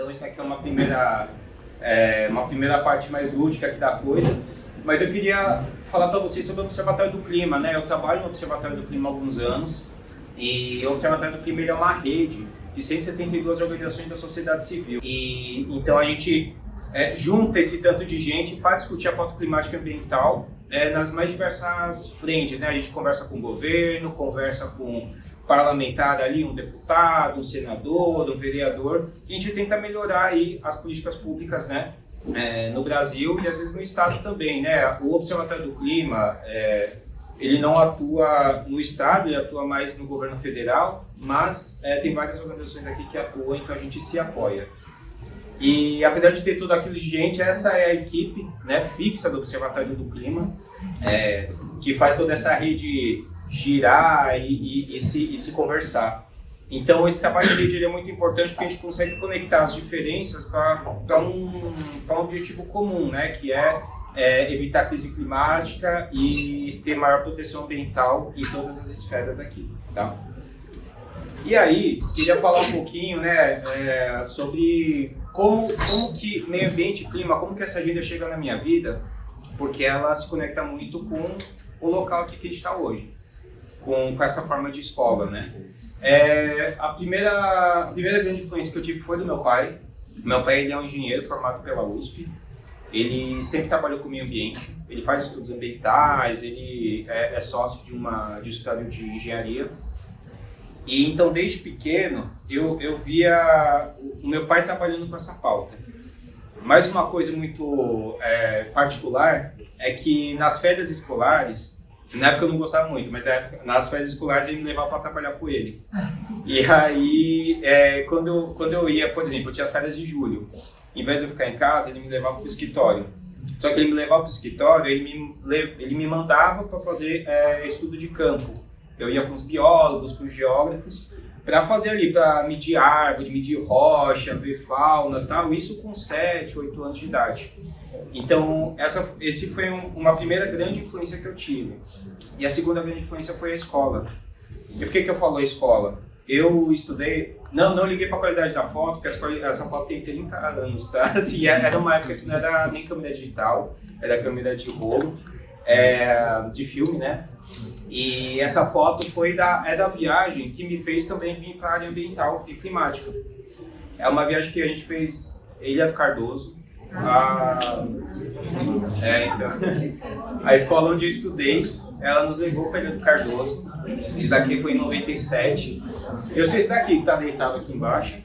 Então isso aqui é uma primeira parte mais lúdica aqui da coisa. Mas eu queria falar para vocês sobre o Observatório do Clima, né? Eu trabalho no Observatório do Clima há alguns anos e o Observatório do Clima ele é uma rede de 172 organizações da sociedade civil. E então a gente junta esse tanto de gente para discutir a pauta climática e ambiental nas mais diversas frentes, né? A gente conversa com o governo, conversa com parlamentar ali, um deputado, um senador, um vereador, e a gente tenta melhorar aí as políticas públicas, né? No Brasil e às vezes no estado também, né? O Observatório do Clima, ele não atua no estado, ele atua mais no governo federal, mas tem várias organizações aqui que atuam, então a gente se apoia. E apesar de ter tudo aquilo de gente, essa é a equipe, né, fixa do Observatório do Clima, que faz toda essa rede girar e se conversar. Então esse trabalho de rede é muito importante porque a gente consegue conectar as diferenças para um objetivo comum, né, que é evitar a crise climática e ter maior proteção ambiental em todas as esferas aqui, tá? E aí, queria falar um pouquinho, né, sobre como que meio ambiente e clima, como que essa agenda chega na minha vida, porque ela se conecta muito com o local aqui que a gente está hoje, com essa forma de escola, né? A primeira grande influência que eu tive foi do meu pai. Meu pai ele é um engenheiro formado pela USP, ele sempre trabalhou com o meio ambiente, ele faz estudos ambientais, ele é sócio de um escritório de engenharia. E então, desde pequeno, eu via o meu pai trabalhando com essa pauta. Mas uma coisa muito particular é que nas férias escolares, na época eu não gostava muito, mas nas férias escolares ele me levava para trabalhar com ele. E aí, quando eu ia, por exemplo, eu tinha as férias de julho, em vez de eu ficar em casa, ele me levava para o escritório. Só que ele me levava para o escritório, ele me mandava para fazer estudo de campo. Eu ia com os biólogos, com os geógrafos, para fazer ali, para medir árvore, medir rocha, ver fauna e tal, isso com 7, 8 anos de idade. Então, esse foi uma primeira grande influência que eu tive. E a segunda grande influência foi a escola. E por que eu falo a escola? Eu estudei, não liguei para a qualidade da foto, porque essa foto tem 30 anos, tá? Assim, era uma época que não era nem câmera digital, era câmera de rolo, de filme, né? E essa foto foi da viagem que me fez também vir para a área ambiental e climática. É uma viagem que a gente fez Ilha do Cardoso. Então, a escola onde eu estudei, ela nos levou para Ilha do Cardoso. Isso aqui foi em 97. Eu sei esse daqui que está deitado aqui embaixo.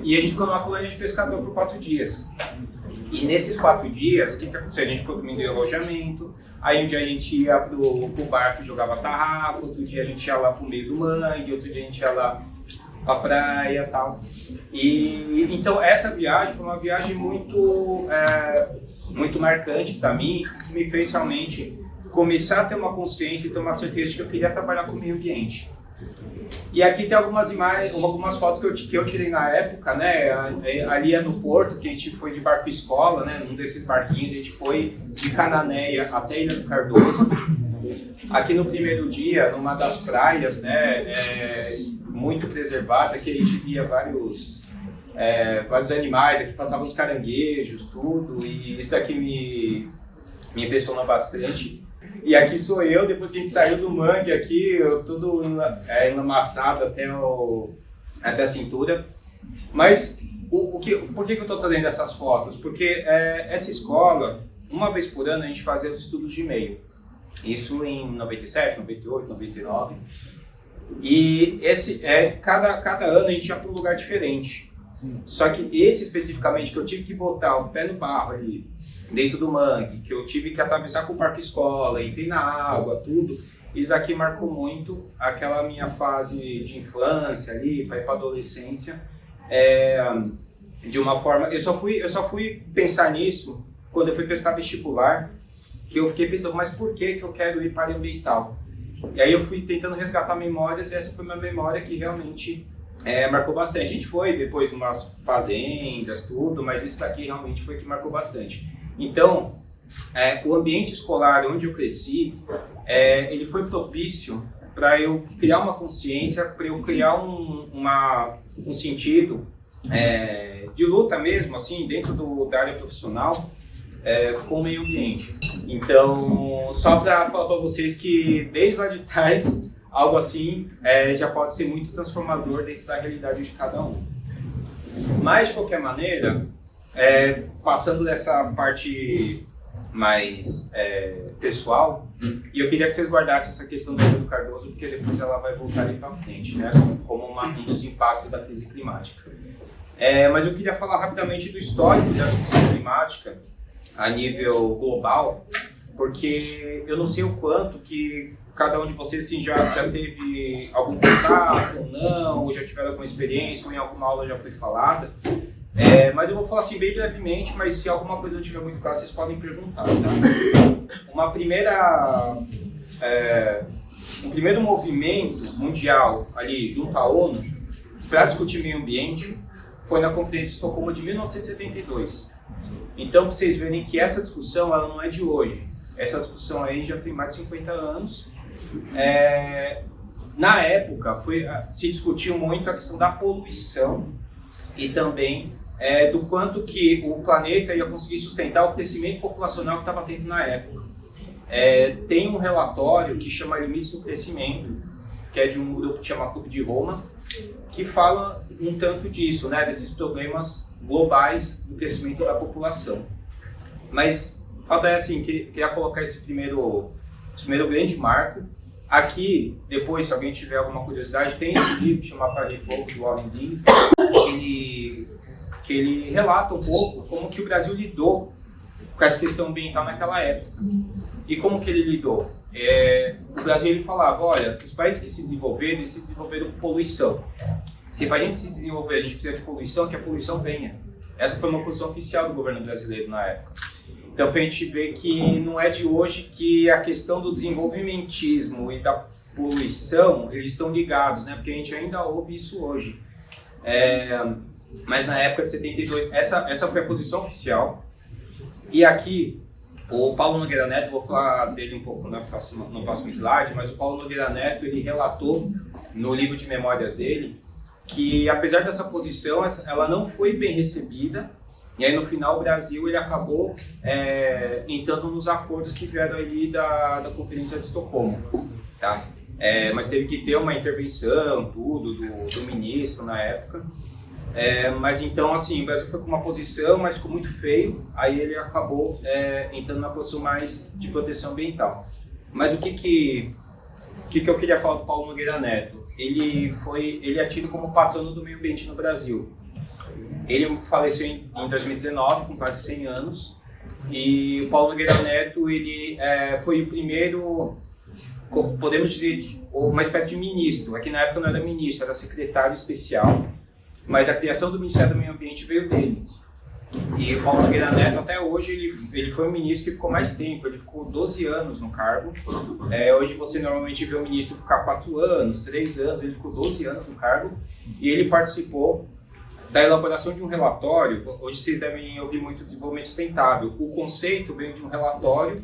E a gente ficou numa colônia de pescador por 4 dias. E nesses 4 dias, o que aconteceu? A gente ficou dormindo em alojamento, aí um dia a gente ia pro barco e jogava tarrafa, outro dia a gente ia lá pro meio do mangue, outro dia a gente ia lá pra praia e tal. E então essa viagem foi uma viagem muito marcante para mim, que me fez realmente começar a ter uma consciência e ter uma certeza de que eu queria trabalhar com o meio ambiente. E aqui tem algumas imagens, algumas fotos que eu tirei na época, né? Ali no Porto, que a gente foi de barco escola, né? Num desses barquinhos, a gente foi de Cananéia até Ilha do Cardoso. Aqui no primeiro dia, numa das praias, né? Muito preservada, que a gente via vários animais, aqui passavam os caranguejos, tudo, e isso daqui me impressionou bastante. E aqui sou eu, depois que a gente saiu do mangue aqui, eu tudo enlamaçado até a cintura. Mas por que eu estou trazendo essas fotos? Porque essa escola, uma vez por ano, a gente fazia os estudos de meio. Isso em 97, 98, 99. E cada ano a gente ia para um lugar diferente. Sim. Só que esse especificamente, que eu tive que botar o pé no barro ali, dentro do mangue, que eu tive que atravessar com o parque escola, entrei na água, tudo, isso aqui marcou muito aquela minha fase de infância ali, para ir para adolescência, de uma forma, eu só fui pensar nisso quando eu fui prestar vestibular, que eu fiquei pensando, mas por que eu quero ir para a área ambiental? E aí eu fui tentando resgatar memórias, e essa foi uma memória que realmente marcou bastante. A gente foi depois em umas fazendas, tudo, mas isso daqui realmente foi que marcou bastante. Então, o ambiente escolar onde eu cresci, ele foi propício para eu criar uma consciência, para eu criar um sentido de luta mesmo, assim, dentro da área profissional, com o meio ambiente. Então, só para falar para vocês que desde lá de trás, algo assim já pode ser muito transformador dentro da realidade de cada um. Mas, de qualquer maneira, passando dessa parte mais pessoal, e eu queria que vocês guardassem essa questão do Cardoso, porque depois ela vai voltar ali para frente, né, como um dos impactos da crise climática. Mas eu queria falar rapidamente do histórico da discussão climática a nível global, porque eu não sei o quanto que cada um de vocês assim, já teve algum contato ou não, ou já tiveram alguma experiência, ou em alguma aula já foi falada. Mas eu vou falar assim bem brevemente, mas se alguma coisa não tiver muito claro, vocês podem perguntar, tá? Um primeiro movimento mundial ali junto à ONU para discutir meio ambiente foi na Conferência de Estocolmo de 1972. Então, para vocês verem que essa discussão ela não é de hoje. Essa discussão aí já tem mais de 50 anos. Na época, se discutiu muito a questão da poluição e também do quanto que o planeta ia conseguir sustentar o crescimento populacional que estava tendo na época. Tem um relatório que chama Limites do Crescimento, que é de um grupo que chama Clube de Roma, que fala um tanto disso, né, desses problemas globais do crescimento da população. Mas o fato é assim, queria colocar esse primeiro grande marco. Aqui, depois, se alguém tiver alguma curiosidade, tem esse livro que chama Fire Fogo, do Warren Dean, que ele relata um pouco como que o Brasil lidou com essa questão ambiental naquela época. E como que ele lidou? O Brasil ele falava, olha, os países que se desenvolveram com poluição. Se para a gente se desenvolver, a gente precisa de poluição, que a poluição venha. Essa foi uma posição oficial do governo brasileiro na época. Então, para a gente ver que não é de hoje que a questão do desenvolvimentismo e da poluição, eles estão ligados, né? Porque a gente ainda ouve isso hoje. Mas na época de 72, essa foi a posição oficial. E aqui, o Paulo Nogueira Neto, vou falar dele um pouco no próximo slide, mas o Paulo Nogueira Neto, ele relatou no livro de memórias dele que, apesar dessa posição, ela não foi bem recebida. E aí, no final, o Brasil ele acabou entrando nos acordos que vieram ali da Conferência de Estocolmo, tá? Mas teve que ter uma intervenção, tudo, do ministro na época. Mas então, assim, o Brasil foi com uma posição, mas ficou muito feio, aí ele acabou entrando na posição mais de proteção ambiental. Mas o que eu queria falar do Paulo Nogueira Neto? Ele é tido como patrono do meio ambiente no Brasil. Ele faleceu em 2019, com quase 100 anos, e o Paulo Nogueira Neto ele, foi o primeiro, podemos dizer, uma espécie de ministro. Aqui na época não era ministro, era secretário especial, mas a criação do Ministério do Meio Ambiente veio dele. E o Paulo Nogueira Neto, até hoje, ele foi o ministro que ficou mais tempo, ele ficou 12 anos no cargo. Hoje você normalmente vê o ministro ficar 4 anos, 3 anos, ele ficou 12 anos no cargo, e ele participou da elaboração de um relatório. Hoje vocês devem ouvir muito desenvolvimento sustentável. O conceito veio de um relatório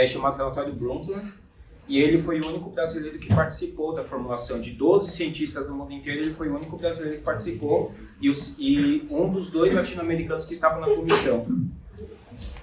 chamado Relatório Brundtland, e ele foi o único brasileiro que participou da formulação. De 12 cientistas no mundo inteiro, ele foi o único brasileiro que participou, e um dos 2 latino-americanos que estavam na comissão.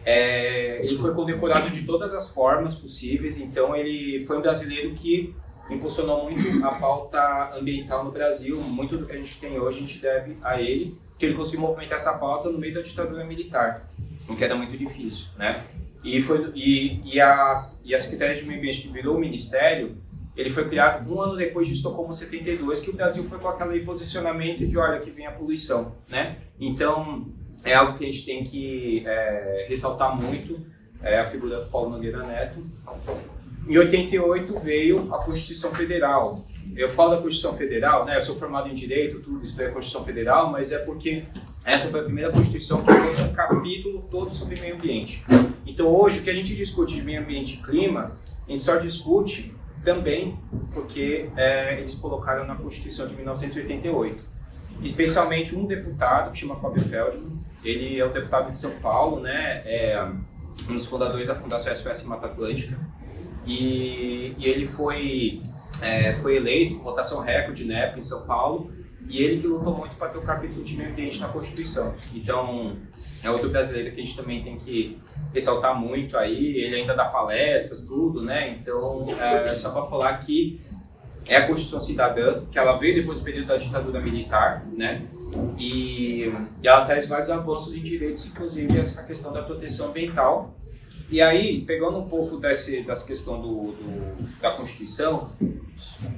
Ele foi condecorado de todas as formas possíveis, então ele foi um brasileiro que impulsionou muito a pauta ambiental no Brasil. Muito do que a gente tem hoje a gente deve a ele, que ele conseguiu movimentar essa pauta no meio da ditadura militar, o que era muito difícil, né? E a Secretaria de Meio Ambiente, que virou o Ministério, ele foi criado 1 ano depois de Estocolmo 72, que o Brasil foi com aquele posicionamento de, olha, que vem a poluição, né? Então, é algo que a gente tem que ressaltar muito, a figura do Paulo Nogueira Neto. Em 88 veio a Constituição Federal. Eu falo da Constituição Federal, né? Eu sou formado em Direito, tudo isso é a Constituição Federal, mas é porque essa foi a primeira Constituição que trouxe um capítulo todo sobre meio ambiente. Então hoje o que a gente discute de meio ambiente e clima, a gente só discute também porque eles colocaram na Constituição de 1988. Especialmente um deputado que chama Fábio Feldman, ele é o deputado de São Paulo, né? Um dos fundadores da Fundação SOS Mata Atlântica. E ele foi eleito, votação recorde na época em São Paulo, e ele que lutou muito para ter o capítulo de meio ambiente na Constituição. Então, é outro brasileiro que a gente também tem que ressaltar muito aí, ele ainda dá palestras, tudo, né? Então, só para falar que é a Constituição Cidadã, que ela veio depois do período da ditadura militar, né? E ela traz vários avanços em direitos, inclusive essa questão da proteção ambiental. E aí, pegando um pouco dessa questão da Constituição,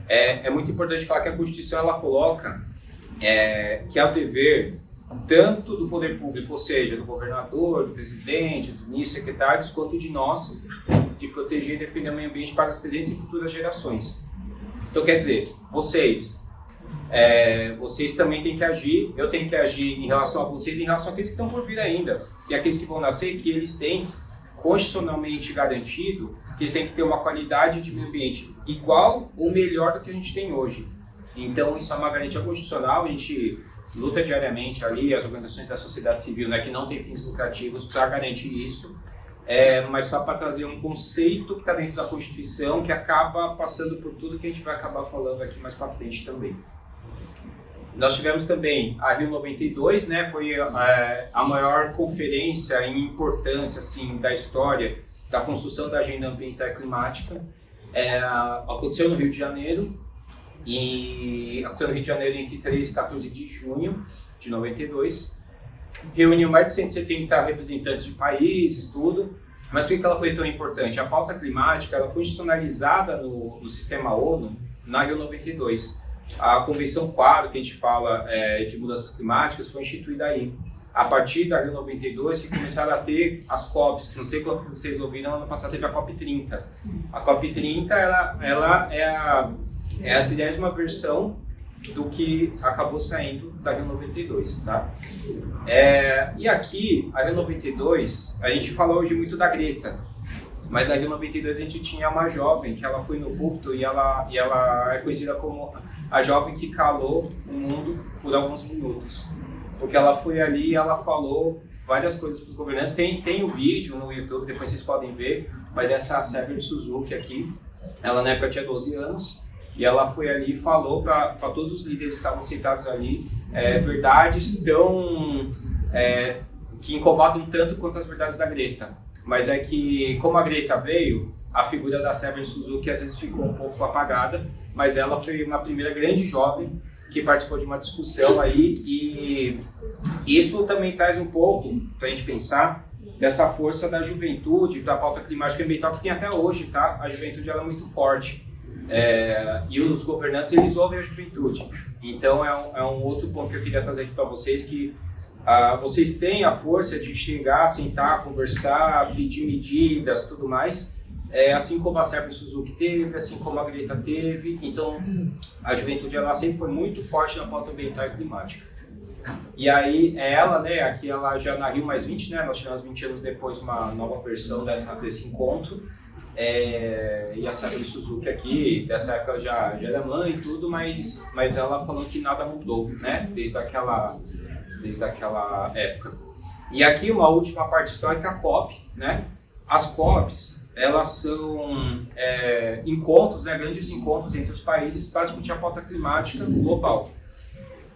é muito importante falar que a Constituição ela coloca que é o dever tanto do poder público, ou seja, do governador, do presidente, dos ministros, secretários, quanto de nós, de proteger e defender o meio ambiente para as presentes e futuras gerações. Então, quer dizer, vocês também têm que agir, eu tenho que agir em relação a vocês, em relação àqueles que estão por vir ainda, e aqueles que vão nascer, que eles têm constitucionalmente garantido que eles têm que ter uma qualidade de meio ambiente igual ou melhor do que a gente tem hoje. Então, isso é uma garantia constitucional, a gente luta diariamente ali, as organizações da sociedade civil, né, que não têm fins lucrativos para garantir isso, mas só para trazer um conceito que está dentro da Constituição, que acaba passando por tudo que a gente vai acabar falando aqui mais para frente também. Nós tivemos também a Rio 92, né, foi a maior conferência em importância assim, da história da construção da agenda ambiental e climática. Aconteceu no Rio de Janeiro, e aconteceu no Rio de Janeiro entre 13 e 14 de junho de 92. Reuniu mais de 170 representantes de países, tudo. Mas por que ela foi tão importante? A pauta climática ela foi institucionalizada no sistema ONU na Rio 92. A Convenção Quadro, que a gente fala de mudanças climáticas, foi instituída aí. A partir da Rio 92, que começaram a ter as COPs, não sei quanto vocês ouviram, ano passado teve a COP 30. A COP 30 ela é a 30ª versão do que acabou saindo da Rio 92, tá? E aqui, a Rio 92, a gente fala hoje muito da Greta, mas na Rio 92 a gente tinha uma jovem que ela foi no púlpito e ela é conhecida como a jovem que calou o mundo por alguns minutos. Porque ela foi ali e ela falou várias coisas para os governantes. Tem o vídeo no YouTube, depois vocês podem ver, mas essa Sever Suzuki aqui, ela na época tinha 12 anos, e ela foi ali e falou para todos os líderes que estavam sentados ali verdades que incomodam tanto quanto as verdades da Greta. Mas é que, como a Greta veio, a figura da Sever Suzuki às vezes ficou um pouco apagada, mas ela foi uma primeira grande jovem que participou de uma discussão aí, e isso também traz um pouco para a gente pensar dessa força da juventude, da pauta climática e ambiental que tem até hoje, tá? A juventude ela é muito forte. E os governantes eles ouvem a juventude. Então é um outro ponto que eu queria trazer aqui para vocês, que vocês têm a força de chegar, sentar, conversar, pedir medidas, tudo mais, assim como a Sever Suzuki teve, assim como a Greta teve. Então a juventude ela sempre foi muito forte na pauta ambiental e climática. E aí ela, né, aqui ela já na Rio mais 20, né, nós tivemos 20 anos depois uma nova versão desse encontro. E a Sever Suzuki aqui, dessa época já era mãe e tudo, mas ela falou que nada mudou, né, desde aquela época. E aqui uma última parte histórica, a COP, né? As COPs, elas são encontros, né, grandes encontros entre os países para discutir a pauta climática global.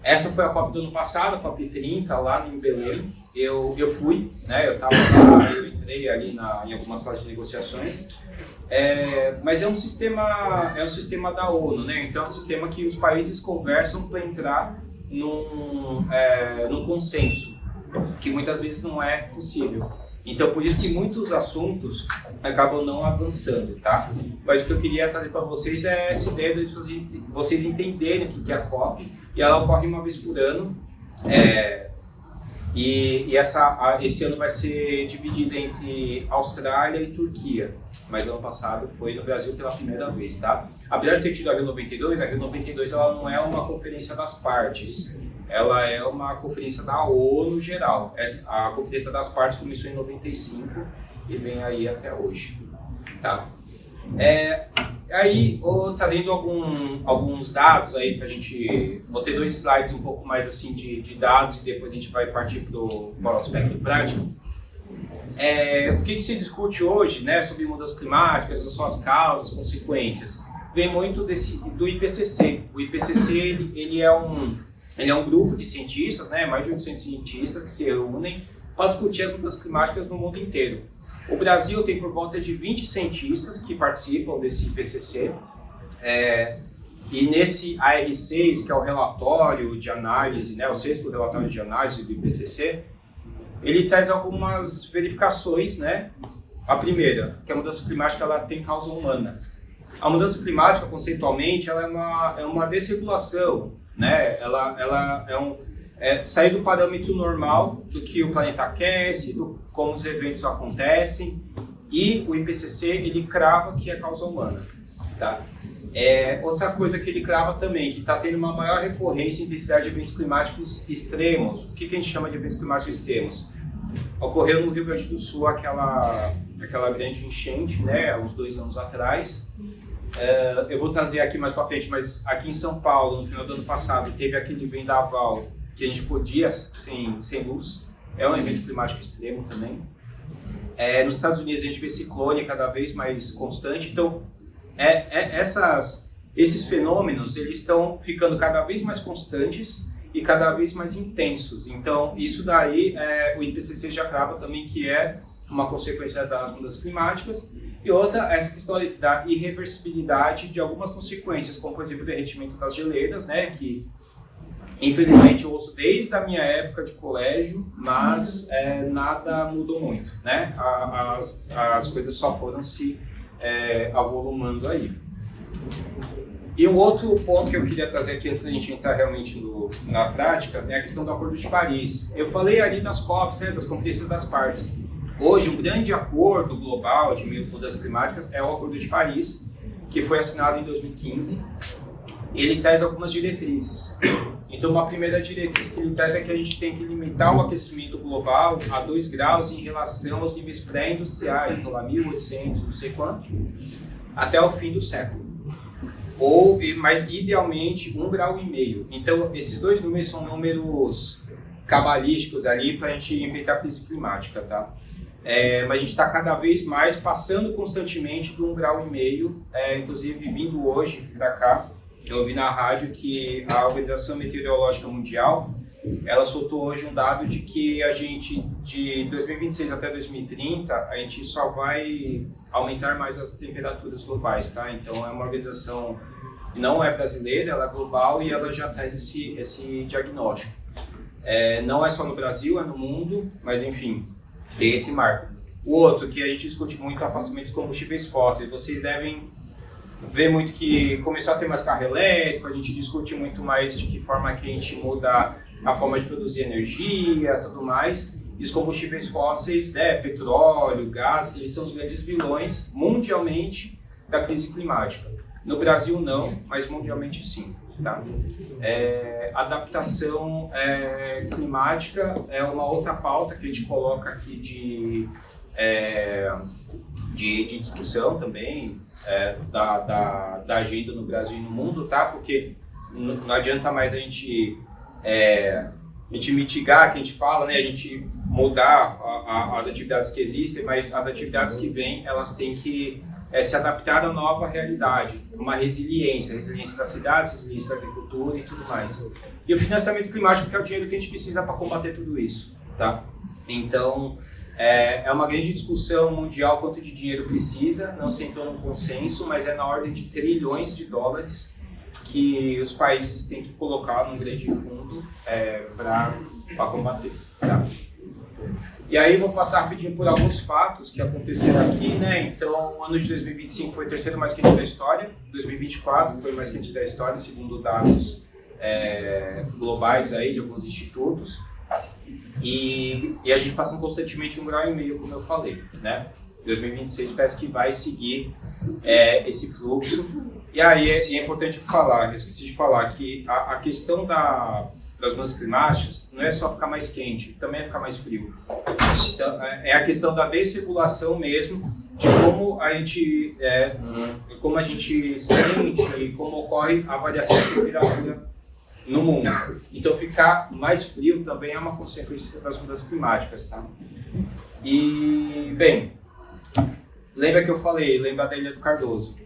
Essa foi a COP do ano passado, a COP 30, lá em Belém. Eu fui, né, eu estava lá, eu entrei ali em algumas salas de negociações. Mas é um sistema da ONU, né? Então é um sistema que os países conversam para entrar num consenso, que muitas vezes não é possível. Então por isso que muitos assuntos acabam não avançando, tá? Mas o que eu queria trazer para vocês é essa ideia de vocês entenderem o que é a COP, e ela ocorre uma vez por ano. Esse ano vai ser dividido entre Austrália e Turquia, mas ano passado foi no Brasil pela primeira vez, tá? Apesar de ter tido a Rio 92 ela não é uma conferência das partes, ela é uma conferência da ONU geral. A conferência das partes começou em 95 e vem aí até hoje, tá? Aí, trazendo alguns dados aí pra gente, vou ter 2 slides um pouco mais assim de dados e depois a gente vai partir para o aspecto prático. O que se discute hoje, né, sobre mudanças climáticas, as suas causas, consequências, vem muito do IPCC. O IPCC ele é ele é um grupo de cientistas, né, mais de 800 cientistas que se reúnem para discutir as mudanças climáticas no mundo inteiro. O Brasil tem por volta de 20 cientistas que participam desse IPCC, e nesse AR6, que é o relatório de análise, né, o sexto relatório de análise do IPCC, ele traz algumas verificações, né? A primeira, que a mudança climática ela tem causa humana. A mudança climática, conceitualmente, ela é uma desregulação, né? Ela é sair do parâmetro normal do que o planeta aquece, como os eventos acontecem, e o IPCC ele crava que é causa humana, tá? Outra coisa que ele crava também, que está tendo uma maior recorrência e intensidade de eventos climáticos extremos. O que a gente chama de eventos climáticos extremos? Ocorreu no Rio Grande do Sul aquela grande enchente, né, há uns 2 anos atrás. Eu vou trazer aqui mais para frente, mas aqui em São Paulo, no final do ano passado, teve aquele vendaval que a gente ficou dias sem luz. É um evento climático extremo também. Nos Estados Unidos a gente vê ciclone cada vez mais constante. Então, esses fenômenos eles estão ficando cada vez mais constantes e cada vez mais intensos. Então, isso daí, o IPCC já crava também que é uma consequência das mudanças climáticas. E outra, essa questão da irreversibilidade de algumas consequências, como, por exemplo, o derretimento das geleiras, né, que, infelizmente, eu ouço desde a minha época de colégio, mas nada mudou muito, né? As coisas só foram se avolumando aí. E um outro ponto que eu queria trazer aqui antes da gente entrar realmente na prática é a questão do Acordo de Paris. Eu falei ali das COPs, né, das Conferências das Partes. Hoje, um grande acordo global de mudanças climáticas é o Acordo de Paris, que foi assinado em 2015. Ele traz algumas diretrizes. Então, uma primeira diretriz que ele traz é que a gente tem que limitar o aquecimento global a 2 graus em relação aos níveis pré-industriais, então lá 1800, não sei quanto, até o fim do século. Mas idealmente 1,5 grau. Então, esses 2 números são números cabalísticos ali para a gente enfrentar a crise climática, tá? Mas a gente está cada vez mais passando constantemente de 1,5 grau. Inclusive, vindo hoje para cá, eu ouvi na rádio que a Organização Meteorológica Mundial ela soltou hoje um dado de que a gente, de 2026 até 2030, a gente só vai aumentar mais as temperaturas globais, tá? Então, é uma organização, não é brasileira, ela é global e ela já traz esse diagnóstico. Não é só no Brasil, é no mundo, mas enfim, tem esse marco. O outro, que a gente discute muito, é o afastamento dos combustíveis fósseis. Vocês devem ver muito que começou a ter mais carro elétrico, a gente discute muito mais de que forma que a gente muda a forma de produzir energia, tudo mais. E os combustíveis fósseis, né, petróleo, gás, eles são os grandes vilões mundialmente da crise climática. No Brasil não, mas mundialmente sim. Tá? Adaptação climática é uma outra pauta que a gente coloca aqui de discussão também da agenda no Brasil e no mundo, tá? Porque não adianta mais a gente mitigar, que a gente fala, né? A gente mudar as atividades que existem, mas as atividades que vêm, elas têm que se adaptar à nova realidade, uma resiliência das cidades, resiliência da agricultura e tudo mais. E o financiamento climático, que é o dinheiro que a gente precisa para combater tudo isso, tá? Então, é uma grande discussão mundial quanto de dinheiro precisa, não se entrou num consenso, mas é na ordem de trilhões de dólares que os países têm que colocar num grande fundo para combater, tá? E aí vou passar rapidinho por alguns fatos que aconteceram aqui, né? Então, o ano de 2025 foi o terceiro mais quente da história, 2024 foi o mais quente da história, segundo dados globais aí de alguns institutos. E a gente passa constantemente 1,5 grau, como eu falei, né? 2026 parece que vai seguir esse fluxo. E aí é importante falar, eu esqueci de falar, que a questão das mudanças climáticas não é só ficar mais quente, também é ficar mais frio. É a questão da desregulação mesmo, de como a gente sente e como ocorre a variação de temperatura no mundo. Então, ficar mais frio também é uma consequência das mudanças climáticas, tá? E, bem, lembra que eu falei, lembra da Ilha do Cardoso?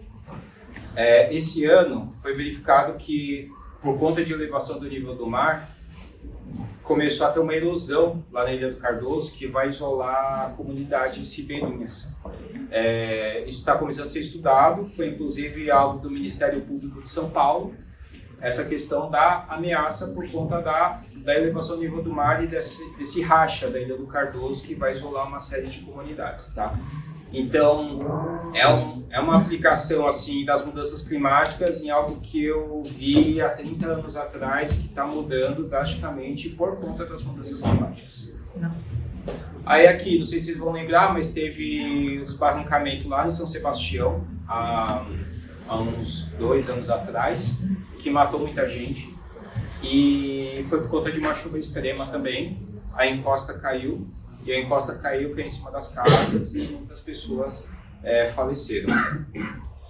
Esse ano foi verificado que, por conta de elevação do nível do mar, começou a ter uma erosão lá na Ilha do Cardoso que vai isolar comunidades ribeirinhas. Isso está começando a ser estudado, foi inclusive alvo do Ministério Público de São Paulo, essa questão da ameaça por conta da elevação do nível do mar e desse racha da Ilha do Cardoso que vai isolar uma série de comunidades, tá? Então, é uma aplicação assim das mudanças climáticas em algo que eu vi há 30 anos atrás e que está mudando drasticamente por conta das mudanças climáticas. Não. Aí aqui, não sei se vocês vão lembrar, mas teve o desbarrancamento lá em São Sebastião há uns 2 anos atrás, que matou muita gente e foi por conta de uma chuva extrema também. A encosta caiu. E a encosta caiu em cima das casas e muitas pessoas faleceram.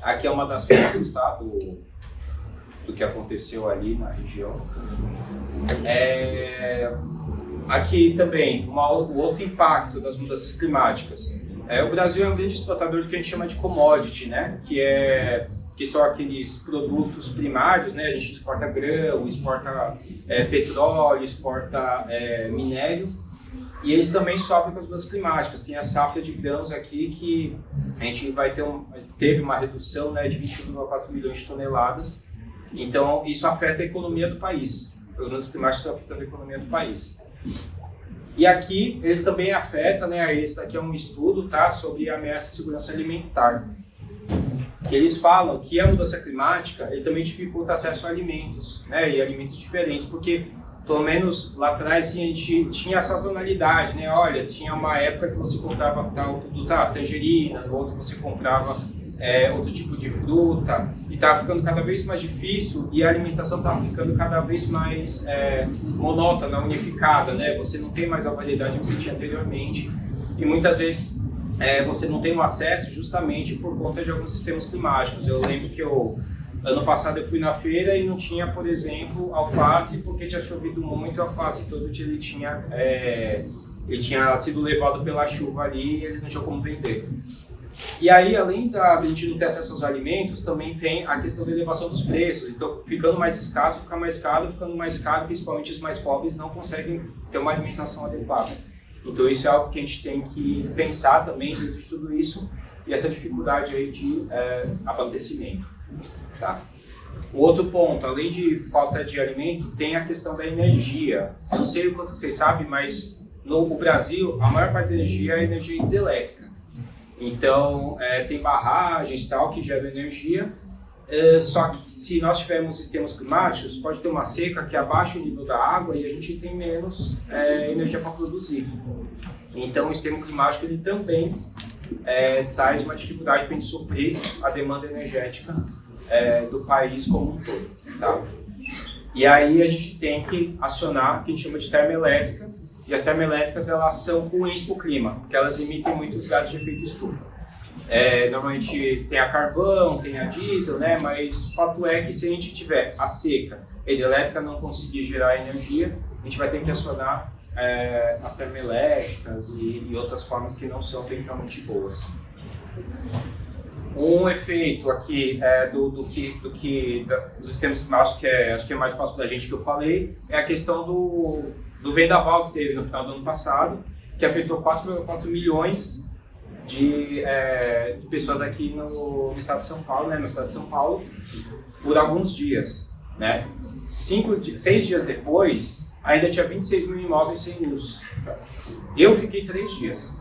Aqui é uma das fotos, tá, do que aconteceu ali na região. Aqui também, o outro impacto das mudanças climáticas. O Brasil é um grande exportador do que a gente chama de commodity, né? Que são aqueles produtos primários, né? A gente exporta grão, exporta petróleo, exporta minério. E eles também sofrem com as mudanças climáticas. Tem a safra de grãos aqui que a gente teve uma redução, né, de 21,4 milhões de toneladas. Então, isso afeta a economia do país. As mudanças climáticas estão afetando a economia do país. E aqui, ele também afeta, né, esse daqui é um estudo, tá, sobre a ameaça de segurança alimentar. Que eles falam que a mudança climática ele também dificulta o acesso a alimentos, né, e alimentos diferentes, porque pelo menos lá atrás a gente tinha a sazonalidade, né? Olha, tinha uma época que você comprava tal produto, tangerina, no outro você comprava outro tipo de fruta, e estava ficando cada vez mais difícil e a alimentação estava ficando cada vez mais monótona, unificada, né? Você não tem mais a variedade que você tinha anteriormente e muitas vezes você não tem o acesso justamente por conta de alguns sistemas climáticos. Eu lembro que ano passado eu fui na feira e não tinha, por exemplo, alface porque tinha chovido muito e o alface todo dia ele tinha sido levado pela chuva ali e eles não tinham como vender. E aí, além da gente não ter acesso aos alimentos, também tem a questão da elevação dos preços. Então, ficando mais escasso, fica mais caro, principalmente os mais pobres não conseguem ter uma alimentação adequada. Então, isso é algo que a gente tem que pensar também dentro de tudo isso e essa dificuldade aí de abastecimento. Tá. O outro ponto, além de falta de alimento, tem a questão da energia. Eu não sei o quanto vocês sabem, mas no Brasil a maior parte da energia é energia hidrelétrica. Então tem barragens tal que geram energia. Só que se nós tivermos sistemas climáticos, pode ter uma seca que abaixa o nível da água e a gente tem menos energia para produzir. Então o sistema climático ele também traz uma dificuldade para a gente suprir a demanda energética do país como um todo, tá? E aí a gente tem que acionar o que a gente chama de termoelétrica, e as termoelétricas elas são ruins para o clima, porque elas emitem muitos gases de efeito estufa. Normalmente tem a carvão, tem a diesel, né? Mas o fato é que se a gente tiver a seca, a hidrelétrica não conseguir gerar energia, a gente vai ter que acionar as termoelétricas e outras formas que não são tecnicamente boas. Um efeito aqui dos sistemas climáticos que acho que é mais fácil da gente que eu falei é a questão do vendaval que teve no final do ano passado, que afetou 4 milhões de pessoas aqui no estado de São Paulo, né, na cidade de São Paulo, por alguns dias, né? 6 dias depois, ainda tinha 26 mil imóveis sem luz. Eu fiquei 3 dias.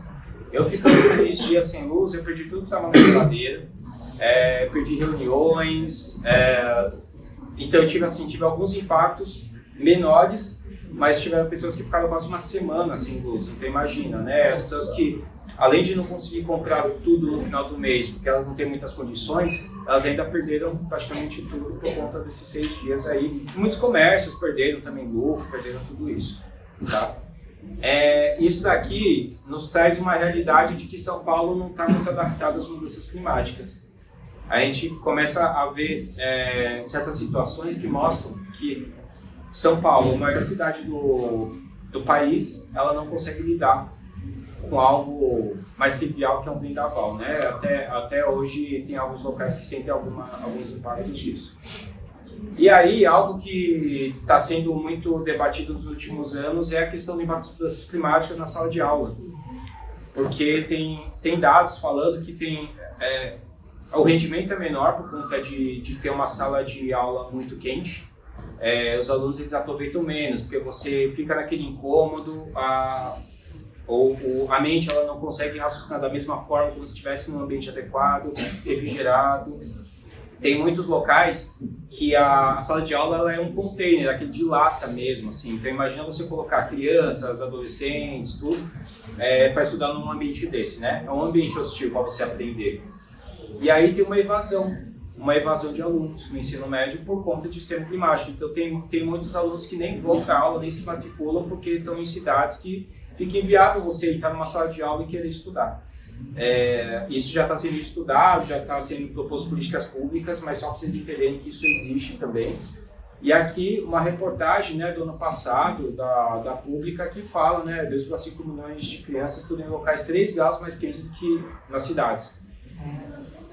Eu ficando 3 dias sem luz, eu perdi tudo que estava na geladeira, perdi reuniões, então eu tive alguns impactos menores, mas tiveram pessoas que ficaram quase uma semana sem luz. Então imagina, né? As pessoas que, além de não conseguir comprar tudo no final do mês, porque elas não têm muitas condições, elas ainda perderam praticamente tudo por conta desses 6 dias aí. Muitos comércios perderam também lucro, perderam tudo isso, tá? Isso daqui nos traz uma realidade de que São Paulo não está muito adaptado às mudanças climáticas. A gente começa a ver certas situações que mostram que São Paulo, a maior cidade do país, ela não consegue lidar com algo mais trivial que é um vendaval, né? Até hoje tem alguns locais que sentem alguns impactos disso. E aí, algo que está sendo muito debatido nos últimos anos é a questão do impacto das mudanças climáticas na sala de aula. Porque tem dados falando que o rendimento é menor por conta de ter uma sala de aula muito quente. Os alunos eles aproveitam menos, porque você fica naquele incômodo, a mente ela não consegue raciocinar da mesma forma que se estivesse num ambiente adequado, refrigerado. Tem muitos locais que a sala de aula ela é um container, aquele de lata mesmo, assim. Então imagina você colocar crianças, adolescentes, tudo, para estudar num ambiente desse, né? É um ambiente hostil para você aprender. E aí tem uma evasão de alunos no ensino médio por conta de extremo climático. Então tem muitos alunos que nem vão para aula, nem se matriculam porque estão em cidades que fica inviável você entrar numa sala de aula e querer estudar. Isso já está sendo estudado, já está sendo proposto políticas públicas, mas só para vocês entenderem que isso existe também. E aqui uma reportagem, né, do ano passado da Pública que fala, né, 2,5 milhões de crianças estudam em locais 3 graus mais quentes do que nas cidades.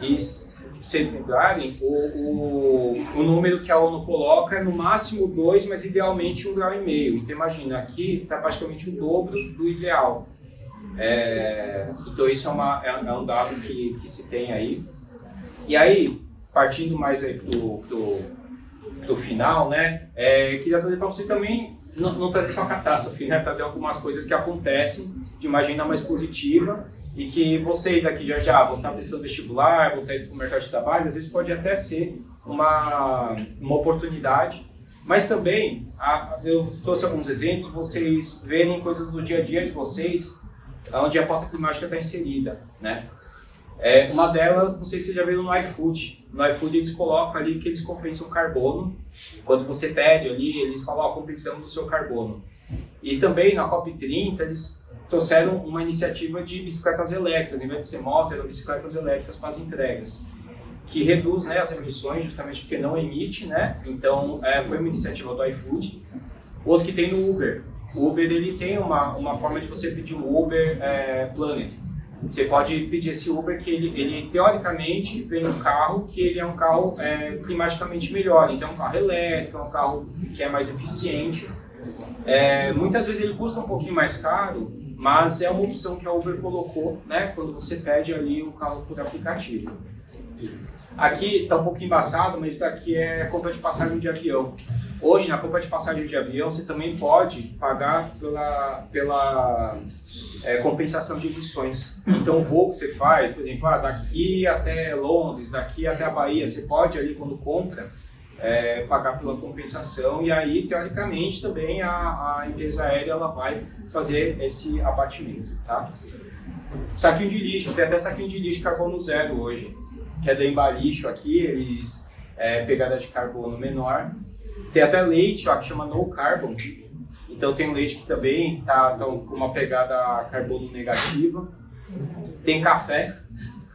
E se vocês lembrarem, o número que a ONU coloca é no máximo 2, mas idealmente 1,5 grau. Então imagina, aqui está praticamente o dobro do ideal. Então isso é um dado que se tem aí. E aí, partindo mais aí pro final, né, queria trazer para vocês também, não trazer só catástrofe, né, trazer algumas coisas que acontecem de uma agenda mais positiva e que vocês aqui já vão estar prestando vestibular, vão estar indo para o mercado de trabalho, às vezes pode até ser uma oportunidade. Mas também, eu trouxe alguns exemplos, vocês verem coisas do dia a dia de vocês, onde a pauta climática está inserida, né? Uma delas, não sei se vocês já viram no iFood. No iFood eles colocam ali que eles compensam carbono. Quando você pede ali, eles falam, compensamos o seu carbono. E também na COP30 eles trouxeram uma iniciativa de bicicletas elétricas, em vez de ser moto, eram bicicletas elétricas para as entregas, que reduz, né, as emissões justamente porque não emite, né? Então foi uma iniciativa do iFood. Outro que tem no Uber. O Uber ele tem uma forma de você pedir um Uber Planet. Você pode pedir esse Uber que ele teoricamente vem um carro que ele é um carro climaticamente melhor. Então é um carro elétrico, é um carro que é mais eficiente. Muitas vezes ele custa um pouquinho mais caro, mas é uma opção que a Uber colocou, né, quando você pede ali o carro por aplicativo. Aqui está um pouco embaçado, mas isso aqui é compra de passagem de avião. Hoje, na compra de passagem de avião, você também pode pagar pela compensação de emissões. Então, o voo que você faz, por exemplo, daqui até Londres, daqui até a Bahia, você pode ali, quando compra, pagar pela compensação. E aí, teoricamente, também a empresa aérea ela vai fazer esse abatimento. Tá? Saquinho de lixo, tem até saquinho de lixo carbono zero hoje, que é da Embalixo aqui, eles pegada de carbono menor. Tem até leite, ó, que chama No Carbon. Então tem leite que também tá com uma pegada carbono negativa. Tem café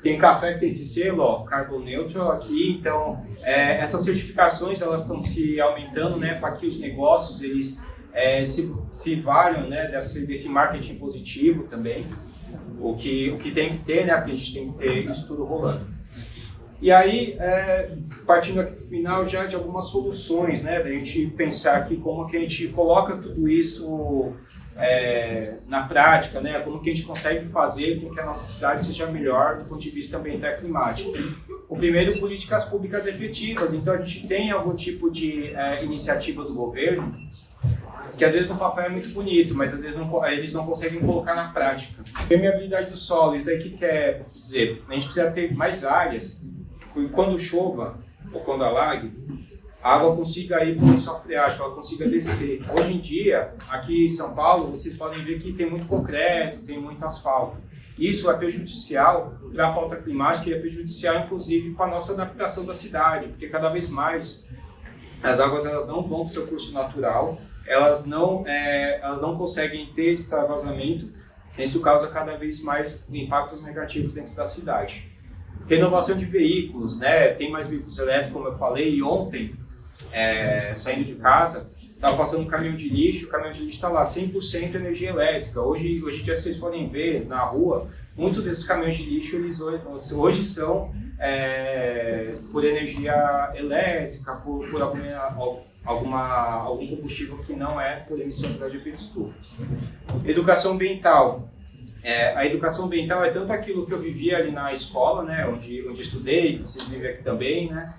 que tem esse selo, ó, Carbon Neutral aqui. Então essas certificações elas estão se aumentando, né, para que os negócios eles se valham, né, desse marketing positivo também. O que tem que ter, né, porque a gente tem que ter isso tudo rolando. E aí, partindo aqui para o final já de algumas soluções, né, da gente pensar aqui como que a gente coloca tudo isso na prática, né, como que a gente consegue fazer com que a nossa cidade seja melhor do ponto de vista ambiental e climático. O primeiro, políticas públicas efetivas. Então a gente tem algum tipo de iniciativa do governo que às vezes no papel é muito bonito, mas às vezes eles não conseguem colocar na prática. Permeabilidade do solo, isso daí que quer dizer, a gente precisa ter mais áreas. Quando chova ou quando alague, a água consiga ir para o lençol freático, ela consiga descer. Hoje em dia, aqui em São Paulo, vocês podem ver que tem muito concreto, tem muito asfalto. Isso é prejudicial para a pauta climática e é prejudicial, inclusive, para a nossa adaptação da cidade, porque cada vez mais as águas elas não vão para o seu curso natural, elas não conseguem ter extravasamento, isso causa cada vez mais impactos negativos dentro da cidade. Renovação de veículos, né? Tem mais veículos elétricos, como eu falei, e ontem, saindo de casa, estava passando um caminhão de lixo, o caminhão de lixo está lá, 100% energia elétrica. Hoje em dia vocês podem ver na rua muitos desses caminhões de lixo eles hoje são por energia elétrica, por algum combustível que não é por emissão de gás de efeito estufa. Educação ambiental. A educação ambiental é tanto aquilo que eu vivi ali na escola, né, onde estudei, que vocês vivem aqui também, né,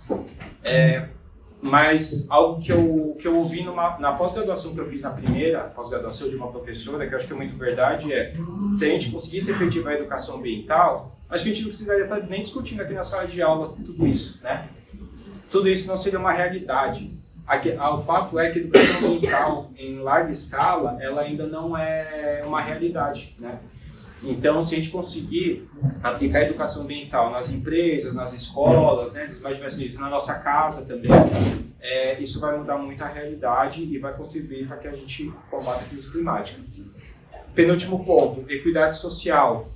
mas algo que eu ouvi na pós-graduação que eu fiz na primeira pós-graduação de uma professora, que eu acho que é muito verdade, se a gente conseguisse efetivar a educação ambiental, acho que a gente não precisaria estar nem discutindo aqui na sala de aula tudo isso, né? Tudo isso não seria uma realidade. O fato é que a educação ambiental em larga escala, ela ainda não é uma realidade, né? Então, se a gente conseguir aplicar a educação ambiental nas empresas, nas escolas, né, dos mais diversos níveis, na nossa casa também, isso vai mudar muito a realidade e vai contribuir para que a gente combata a crise climática. Penúltimo ponto, equidade social.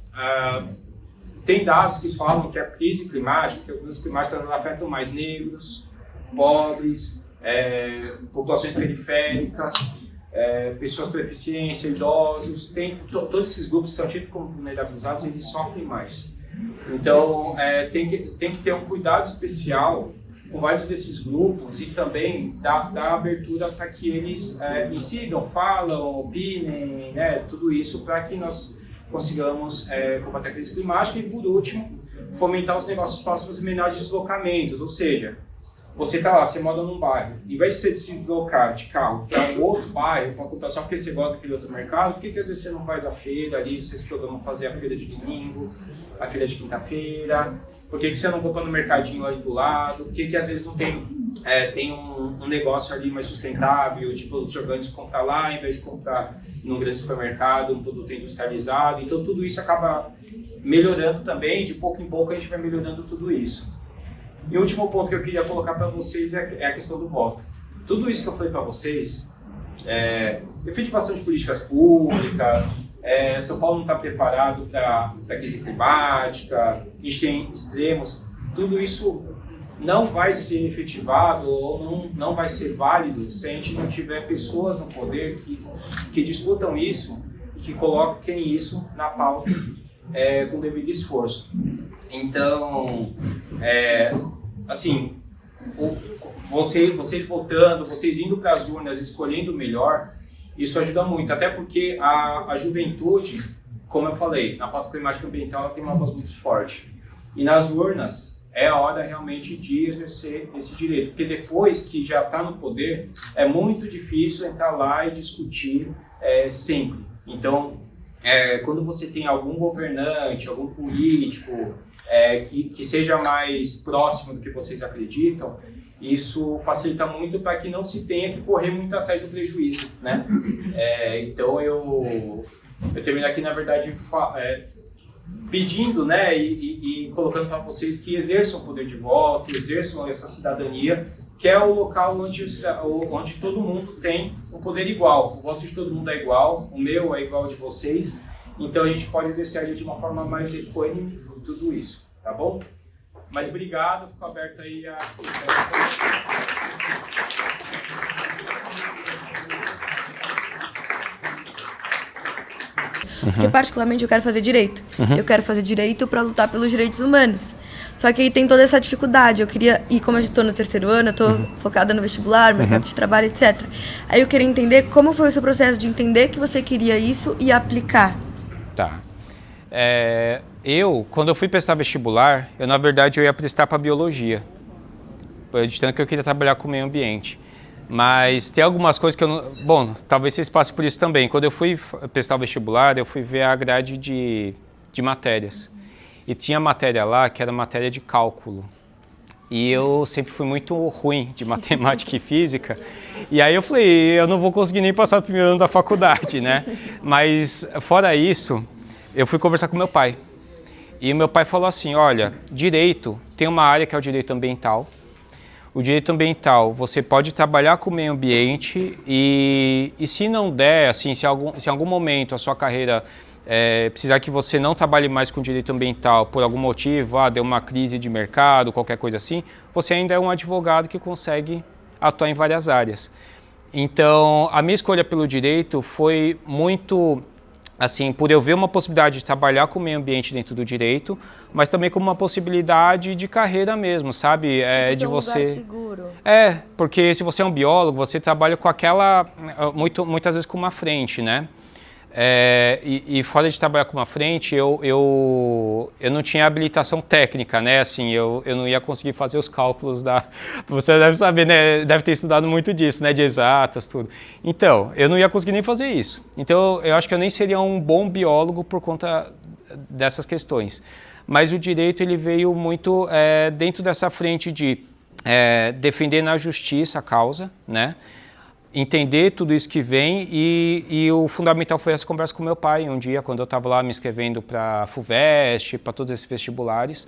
Tem dados que falam que a crise climática, que as mudanças climáticas afetam mais negros, pobres, populações periféricas, pessoas com deficiência, idosos, todos esses grupos que são tidos como vulnerabilizados, eles sofrem mais. Então, tem que ter um cuidado especial com vários desses grupos e também dar abertura para que eles insigam, falam, opinem, né, tudo isso para que nós consigamos combater a crise climática e, por último, fomentar os negócios próximos e menores deslocamentos, ou seja, você está lá, você mora num bairro, em vez de você se deslocar de carro para um outro bairro, para comprar só porque você gosta daquele outro mercado, por que às vezes você não faz a feira ali, você se programa fazer a feira de domingo, a feira de quinta-feira, por que você não compra no mercadinho ali do lado, por que às vezes não tem um negócio ali mais sustentável de produtos orgânicos comprar lá, em vez de comprar num grande supermercado, um produto industrializado. Então tudo isso acaba melhorando também, de pouco em pouco a gente vai melhorando tudo isso. E o último ponto que eu queria colocar para vocês é a questão do voto. Tudo isso que eu falei para vocês, efetivação de políticas públicas, São Paulo não está preparado para a crise climática, a gente tem extremos, tudo isso não vai ser efetivado ou não vai ser válido se a gente não tiver pessoas no poder que discutam isso e que coloquem isso na pauta com devido esforço. Então, assim, vocês votando, vocês indo para as urnas, escolhendo o melhor, isso ajuda muito, até porque a juventude, como eu falei, na pauta climática ambiental ela tem uma voz muito forte. E nas urnas é a hora realmente de exercer esse direito, porque depois que já está no poder, é muito difícil entrar lá e discutir sempre. Então, quando você tem algum governante, algum político que seja mais próximo do que vocês acreditam, isso facilita muito para que não se tenha que correr muito atrás do prejuízo, né? Então eu termino aqui, na verdade, pedindo, né, e colocando para vocês que exerçam o poder de voto, exerçam essa cidadania, que é o local onde todo mundo tem um poder igual. O voto de todo mundo é igual, o meu é igual ao de vocês, então a gente pode exercer ali de uma forma mais equânime tudo isso, tá bom? Mas obrigado, fico aberto aí a... Porque particularmente eu quero fazer direito. Eu quero fazer direito para lutar pelos direitos humanos. Só que aí tem toda essa dificuldade. Eu queria, e como eu estou no terceiro ano, eu estou focada no vestibular, mercado de trabalho, etc. Aí eu queria entender como foi o seu processo de entender que você queria isso e aplicar. Tá. Quando eu fui prestar vestibular, na verdade eu ia prestar para biologia. De tanto que eu queria trabalhar com o meio ambiente. Mas tem algumas coisas que eu não... Bom, talvez vocês passem por isso também. Quando eu fui prestar o vestibular, eu fui ver a grade de matérias. E tinha matéria lá que era matéria de cálculo. E eu sempre fui muito ruim de matemática e física. E aí eu falei, eu não vou conseguir nem passar o primeiro ano da faculdade, né? Mas fora isso, eu fui conversar com meu pai. E meu pai falou assim, olha, direito, tem uma área que é o direito ambiental. O direito ambiental, você pode trabalhar com o meio ambiente e se não der, assim, se em algum momento a sua carreira precisar que você não trabalhe mais com direito ambiental por algum motivo, deu uma crise de mercado, qualquer coisa assim, você ainda é um advogado que consegue atuar em várias áreas. Então, a minha escolha pelo direito foi muito assim, por eu ver uma possibilidade de trabalhar com o meio ambiente dentro do direito, mas também como uma possibilidade de carreira mesmo, sabe? Tipo, De ser um você... lugar seguro. Porque se você é um biólogo, você trabalha com aquela, muitas vezes com uma frente, né? E fora de trabalhar com uma frente, eu não tinha habilitação técnica, né? Assim, eu não ia conseguir fazer os cálculos da... Você deve saber, né? Deve ter estudado muito disso, né? De exatas, tudo. Então, eu não ia conseguir nem fazer isso. Então, eu acho que eu nem seria um bom biólogo por conta dessas questões. Mas o direito, ele veio muito dentro dessa frente de defender na justiça a causa, né? Entender tudo isso que vem e o fundamental foi essa conversa com meu pai um dia, quando eu estava lá me inscrevendo para a FUVEST, para todos esses vestibulares,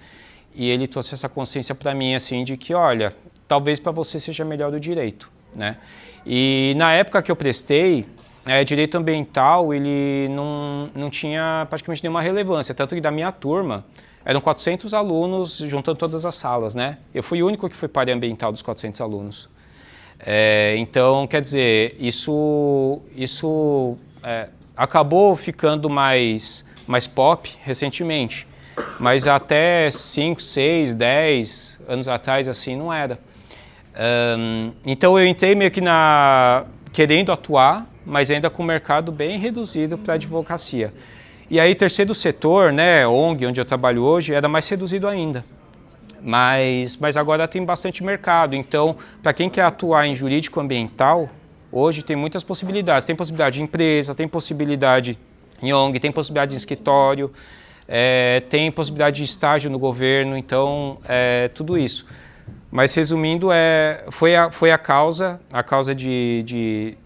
e ele trouxe essa consciência para mim, assim, de que, olha, talvez para você seja melhor o direito, né? E na época que eu prestei, direito ambiental, ele não tinha praticamente nenhuma relevância, tanto que da minha turma, eram 400 alunos, juntando todas as salas, né? Eu fui o único que foi para a área ambiental dos 400 alunos. Então, quer dizer, isso acabou ficando mais pop recentemente, mas até 5, 6, 10 anos atrás, assim, não era. Então, eu entrei meio que querendo atuar, mas ainda com o mercado bem reduzido para a advocacia. E aí, terceiro setor, né, ONG, onde eu trabalho hoje, era mais reduzido ainda. Mas agora tem bastante mercado, então, para quem quer atuar em jurídico ambiental, hoje tem muitas possibilidades. Tem possibilidade de empresa, tem possibilidade em ONG, tem possibilidade de escritório, tem possibilidade de estágio no governo, então, tudo isso. Mas, resumindo, foi a causa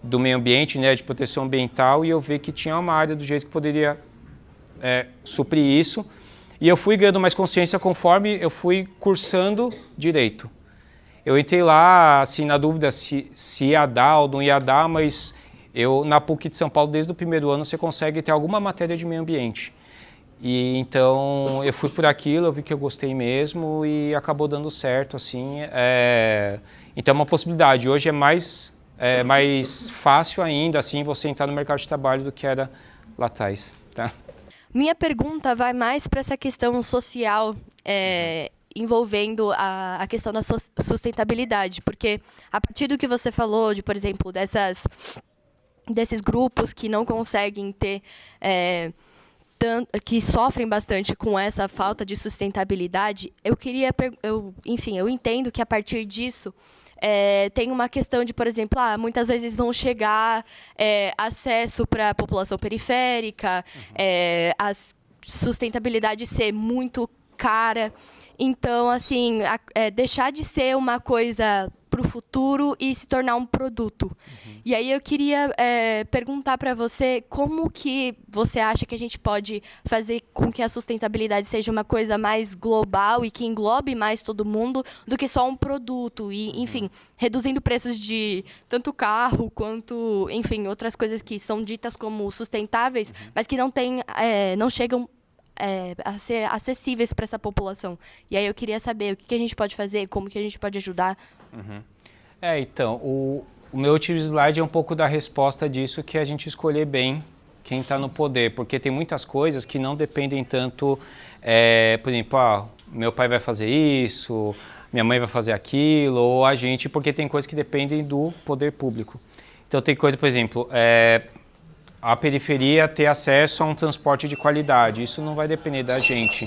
do meio ambiente, né, de proteção ambiental, e eu vi que tinha uma área do jeito que poderia suprir isso. E eu fui ganhando mais consciência conforme eu fui cursando direito. Eu entrei lá, assim, na dúvida se ia dar ou não ia dar, mas na PUC de São Paulo, desde o primeiro ano, você consegue ter alguma matéria de meio ambiente. E então eu fui por aquilo, eu vi que eu gostei mesmo e acabou dando certo, assim. Então é uma possibilidade. Hoje é mais fácil ainda, assim, você entrar no mercado de trabalho do que era lá atrás, tá? Minha pergunta vai mais para essa questão social, envolvendo a questão da sustentabilidade, porque a partir do que você falou, por exemplo, desses grupos que não conseguem ter, que sofrem bastante com essa falta de sustentabilidade, eu entendo que a partir disso tem uma questão de, por exemplo, muitas vezes não chegar acesso para a população periférica, a sustentabilidade ser muito cara. Então, assim, deixar de ser uma coisa para o futuro e se tornar um produto. Uhum. E aí eu queria perguntar para você como que você acha que a gente pode fazer com que a sustentabilidade seja uma coisa mais global e que englobe mais todo mundo do que só um produto. E, enfim, reduzindo preços de tanto carro quanto, enfim, outras coisas que são ditas como sustentáveis, mas que não chegam a ser acessíveis para essa população. E aí eu queria saber o que a gente pode fazer, como que a gente pode ajudar. Uhum. Então, o meu último slide é um pouco da resposta disso, que é a gente escolher bem quem está no poder, porque tem muitas coisas que não dependem tanto, por exemplo, meu pai vai fazer isso, minha mãe vai fazer aquilo, ou a gente, porque tem coisas que dependem do poder público. Então tem coisa, por exemplo, a periferia ter acesso a um transporte de qualidade. Isso não vai depender da gente,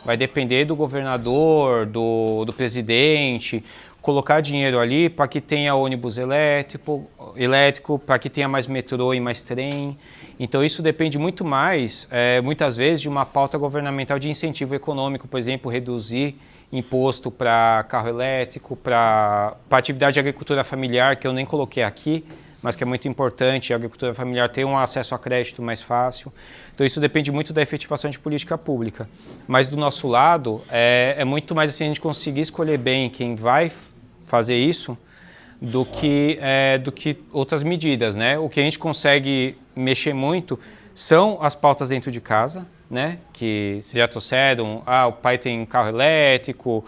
vai depender do governador, do presidente, colocar dinheiro ali para que tenha ônibus elétrico, para que tenha mais metrô e mais trem. Então isso depende muito mais, muitas vezes, de uma pauta governamental de incentivo econômico, por exemplo, reduzir imposto para carro elétrico, para atividade de agricultura familiar, que eu nem coloquei aqui, mas que é muito importante, a agricultura familiar ter um acesso a crédito mais fácil. Então isso depende muito da efetivação de política pública. Mas do nosso lado, é muito mais assim a gente conseguir escolher bem quem vai fazer isso do que outras medidas, né? O que a gente consegue mexer muito são as pautas dentro de casa, né? Que se já trouxeram, o pai tem carro elétrico,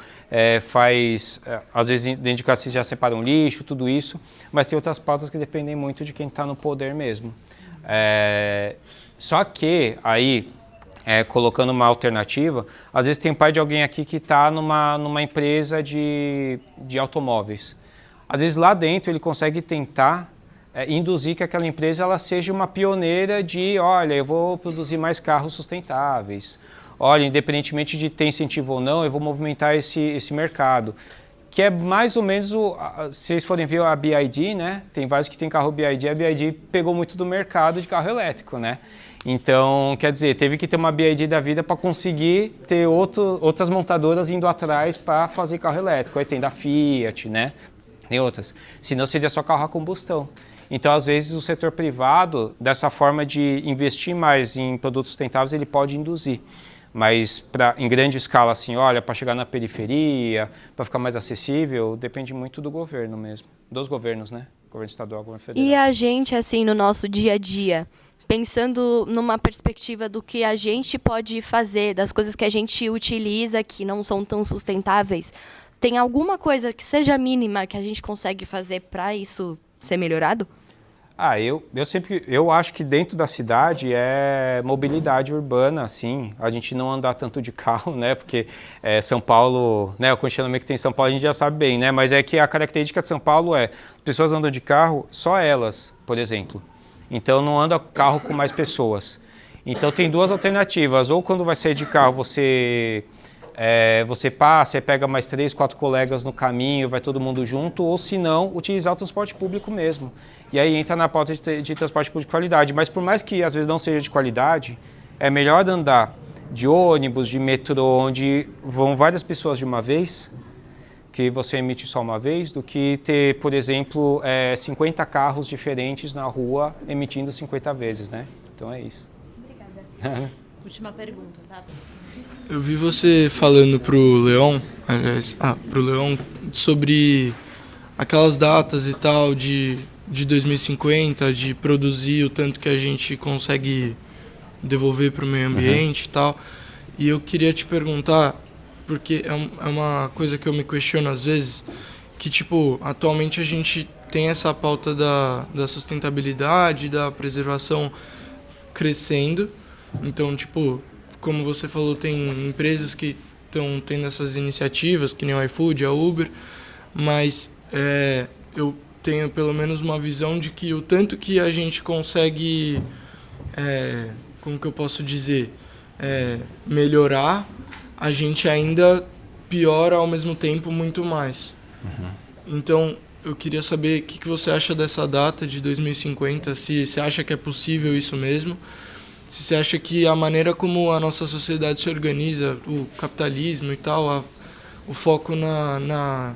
às vezes dentro de casa já separam lixo, tudo isso, mas tem outras pautas que dependem muito de quem está no poder mesmo. Só que aí, colocando uma alternativa, às vezes tem um pai de alguém aqui que está numa empresa de automóveis. Às vezes lá dentro ele consegue tentar induzir que aquela empresa ela seja uma pioneira de, olha, eu vou produzir mais carros sustentáveis. Olha, independentemente de ter incentivo ou não, eu vou movimentar esse mercado. Que é mais ou menos, se vocês forem ver a BYD, né? Tem vários que tem carro BYD, a BYD pegou muito do mercado de carro elétrico, né? Então, quer dizer, teve que ter uma BYD da vida para conseguir ter outras montadoras indo atrás para fazer carro elétrico. Aí tem da Fiat, né? Tem outras. Senão seria só carro a combustão. Então, às vezes, o setor privado, dessa forma de investir mais em produtos sustentáveis, ele pode induzir. Mas em grande escala, assim, olha, para chegar na periferia, para ficar mais acessível, depende muito do governo mesmo. Dos governos, né? Governo estadual, governo federal. E a gente, assim, no nosso dia a dia, pensando numa perspectiva do que a gente pode fazer, das coisas que a gente utiliza que não são tão sustentáveis, tem alguma coisa que seja mínima que a gente consegue fazer para isso ser melhorado? Eu acho que dentro da cidade é mobilidade urbana, assim, a gente não andar tanto de carro, né, porque São Paulo, né, o congestionamento que tem em São Paulo a gente já sabe bem, né, mas é que a característica de São Paulo as pessoas andam de carro, só elas, por exemplo, então não anda carro com mais pessoas. Então tem duas alternativas, ou quando vai sair de carro você passa e pega mais 3, 4 colegas no caminho, vai todo mundo junto, ou se não, utilizar o transporte público mesmo. E aí entra na pauta de transporte público de qualidade. Mas por mais que às vezes não seja de qualidade, é melhor andar de ônibus, de metrô, onde vão várias pessoas de uma vez, que você emite só uma vez, do que ter, por exemplo, 50 carros diferentes na rua emitindo 50 vezes, né? Então é isso. Obrigada. Última pergunta, tá? Eu vi você falando pro Leon sobre aquelas datas e tal de 2050, de produzir o tanto que a gente consegue devolver para o meio ambiente e tal. E eu queria te perguntar, porque é uma coisa que eu me questiono às vezes, que tipo, atualmente a gente tem essa pauta da sustentabilidade, da preservação crescendo. Então, tipo, como você falou, tem empresas que estão tendo essas iniciativas, que nem o iFood, a Uber, mas eu tenho pelo menos uma visão de que o tanto que a gente consegue, como que eu posso dizer, melhorar, a gente ainda piora ao mesmo tempo muito mais. Então, eu queria saber o que você acha dessa data de 2050, se você acha que é possível isso mesmo, se você acha que a maneira como a nossa sociedade se organiza, o capitalismo e tal, o foco na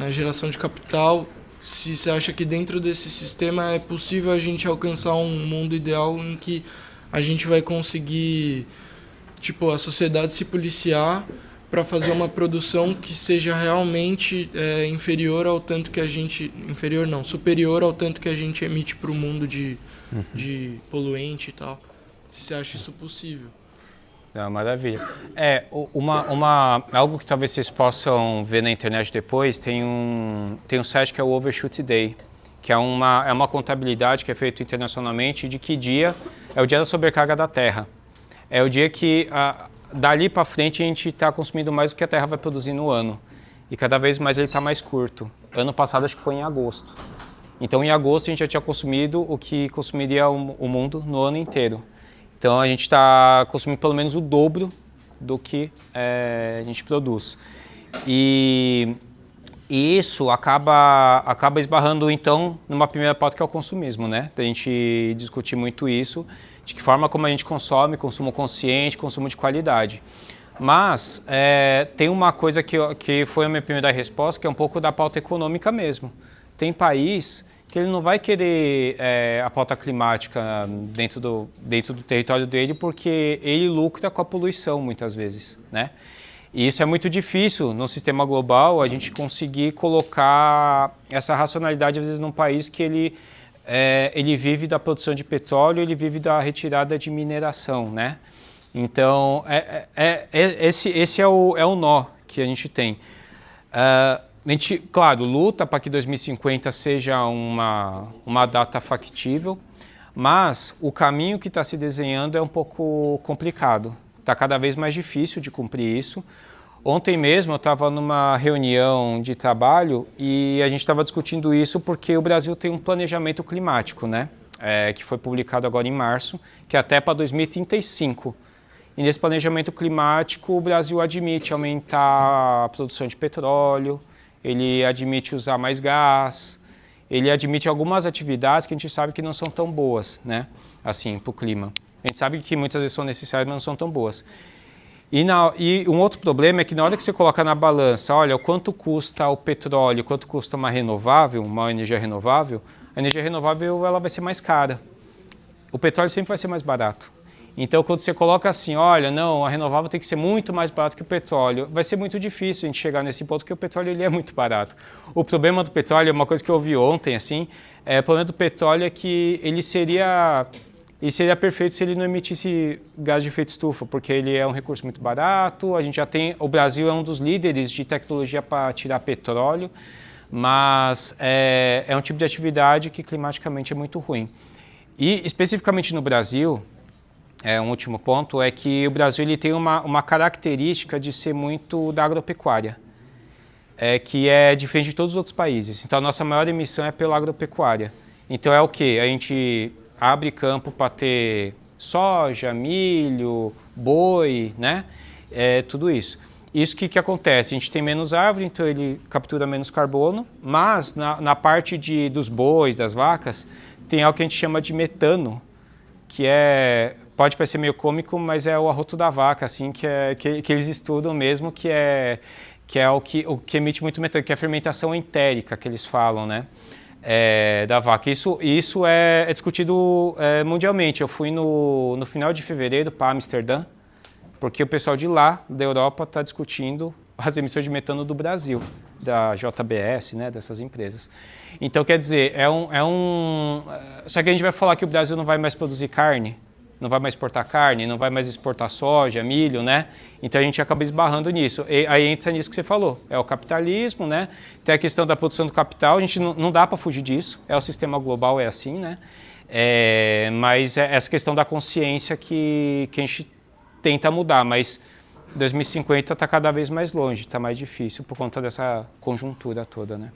geração de capital, se você acha que dentro desse sistema é possível a gente alcançar um mundo ideal em que a gente vai conseguir, tipo, a sociedade se policiar para fazer uma produção que seja realmente inferior ao tanto que a gente... Inferior não, superior ao tanto que a gente emite para o mundo de poluente e tal. Se você acha isso possível. Maravilha. Algo que talvez vocês possam ver na internet depois, tem um site que é o Overshoot Day, que é uma contabilidade que é feita internacionalmente de que dia é o dia da sobrecarga da Terra. É o dia que, dali para frente, a gente está consumindo mais do que a Terra vai produzir no ano. E cada vez mais ele está mais curto. Ano passado acho que foi em agosto. Então em agosto a gente já tinha consumido o que consumiria o mundo no ano inteiro. Então a gente está consumindo pelo menos o dobro do que a gente produz. E isso acaba esbarrando então numa primeira pauta que é o consumismo, né? A gente discutir muito isso, de que forma como a gente consome, consumo consciente, consumo de qualidade. Mas tem uma coisa que foi a minha primeira resposta, que é um pouco da pauta econômica mesmo. Tem país que ele não vai querer a pauta climática dentro do território dele porque ele lucra com a poluição muitas vezes, né? E isso é muito difícil no sistema global, a gente conseguir colocar essa racionalidade às vezes num país que ele vive da produção de petróleo, ele vive da retirada de mineração, né? Então, esse é o nó que a gente tem. A gente, claro, luta para que 2050 seja uma data factível, Mas o caminho que está se desenhando é um pouco complicado. Está cada vez mais difícil de cumprir isso. Ontem mesmo eu estava numa reunião de trabalho e a gente estava discutindo isso porque o Brasil tem um planejamento climático, né? Que foi publicado agora em março, que é até para 2035. E nesse planejamento climático o Brasil admite aumentar a produção de petróleo, ele admite usar mais gás, ele admite algumas atividades que a gente sabe que não são tão boas, né? Assim, para o clima. A gente sabe que muitas vezes são necessárias, mas não são tão boas. E um outro problema é que na hora que você coloca na balança, olha, o quanto custa o petróleo, quanto custa uma renovável, uma energia renovável, a energia renovável ela vai ser mais cara. O petróleo sempre vai ser mais barato. Então, quando você coloca assim, olha, não, a renovável tem que ser muito mais barato que o petróleo, vai ser muito difícil a gente chegar nesse ponto, porque o petróleo ele é muito barato. O problema do petróleo, uma coisa que eu ouvi ontem, assim, o problema do petróleo é que ele seria perfeito se ele não emitisse gás de efeito estufa, porque ele é um recurso muito barato, a gente já tem, o Brasil é um dos líderes de tecnologia para tirar petróleo, mas é um tipo de atividade que climaticamente é muito ruim. E especificamente no Brasil, um último ponto, é que o Brasil ele tem uma característica de ser muito da agropecuária, que é diferente de todos os outros países. Então a nossa maior emissão é pela agropecuária. Então é o quê? A gente abre campo para ter soja, milho, boi, né? Tudo isso. Isso que acontece? A gente tem menos árvore, então ele captura menos carbono, mas na parte dos bois, das vacas, tem algo que a gente chama de metano, que pode parecer meio cômico, mas é o arroto da vaca, assim, que eles estudam mesmo, que é o que emite muito metano, que é a fermentação entérica, que eles falam, né? Da vaca. Isso é discutido mundialmente. Eu fui no final de fevereiro para Amsterdã, porque o pessoal de lá, da Europa, está discutindo as emissões de metano do Brasil, da JBS, né, dessas empresas. Então, quer dizer, só que a gente vai falar que o Brasil não vai mais produzir carne, não vai mais exportar carne, não vai mais exportar soja, milho, né? Então a gente acaba esbarrando nisso. E aí entra nisso que você falou, é o capitalismo, né? Tem a questão da produção do capital, a gente não dá para fugir disso, o sistema global é assim, né? Mas é essa questão da consciência que a gente tenta mudar, mas 2050 está cada vez mais longe, está mais difícil por conta dessa conjuntura toda, né?